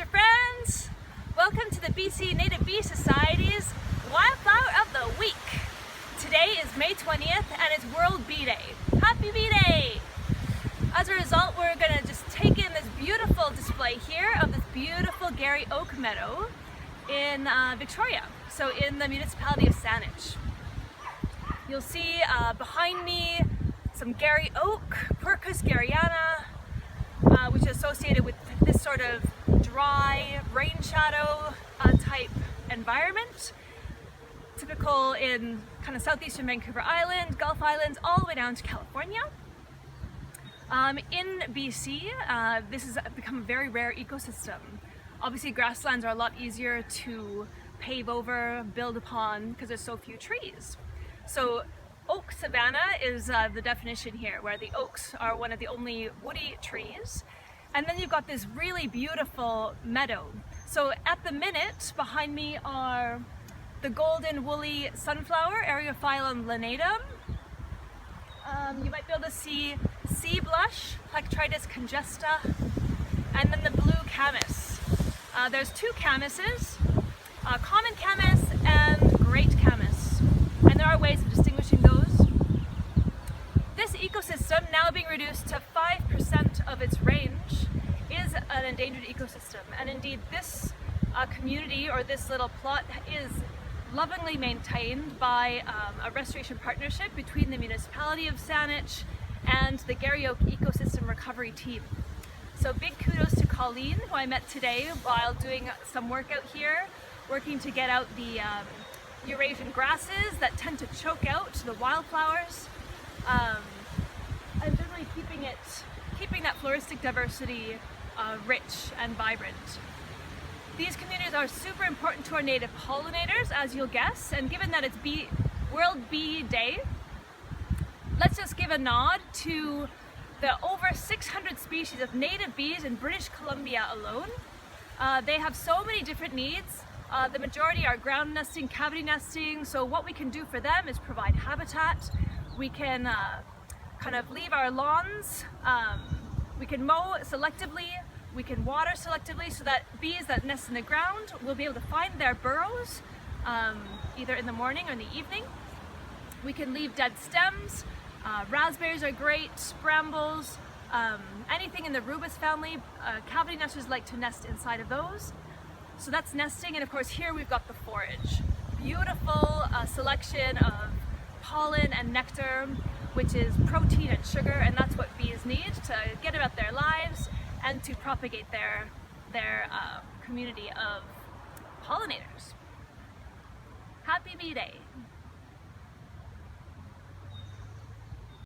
nature friends! Welcome to the BC Native Bee Society's Wildflower of the Week. Today is May 20th and it's World Bee Day. Happy Bee Day! As a result, we're going to just take in this beautiful display here of this beautiful Garry Oak meadow in Victoria, so in the municipality of Saanich. You'll see behind me some Garry Oak, Quercus garryana, which is associated with this sort of dry rain shadow type environment, typical in kind of southeastern Vancouver Island, Gulf Islands, all the way down to California. In BC, this has become a very rare ecosystem. Obviously grasslands are a lot easier to pave over, build upon, because there's so few trees. So oak savanna is the definition here, where the oaks are one of the only woody trees. And then you've got this really beautiful meadow. So at the minute, behind me are the golden woolly sunflower, Eriophyllum lanatum. You might be able to see sea blush, Plectridis congesta, and then the blue camas. There's two camises, common camas and great camas, and there are ways of distinguishing those. This ecosystem, now being reduced to 5% of its range, is an endangered ecosystem, and indeed this community, or this little plot, is lovingly maintained by a restoration partnership between the municipality of Saanich and the Garry Oak Ecosystem Recovery Team. So big kudos to Colleen, who I met today while doing some work out here, working to get out the Eurasian grasses that tend to choke out the wildflowers, and generally keeping that floristic diversity rich and vibrant. These communities are super important to our native pollinators, as you'll guess, and given that it's World Bee Day, let's just give a nod to the over 600 species of native bees in British Columbia alone. They have so many different needs. The majority are ground nesting, cavity nesting, so what we can do for them is provide habitat. We can kind of leave our lawns, we can mow selectively, we can water selectively, so that bees that nest in the ground will be able to find their burrows either in the morning or in the evening. We can leave dead stems. Raspberries are great, brambles, anything in the rubus family. Cavity nesters like to nest inside of those. So that's nesting, and of course here we've got the forage. Beautiful selection of pollen and nectar, which is protein and sugar, and that's what bees need to get about their lives and to propagate their community of pollinators. Happy Bee Day!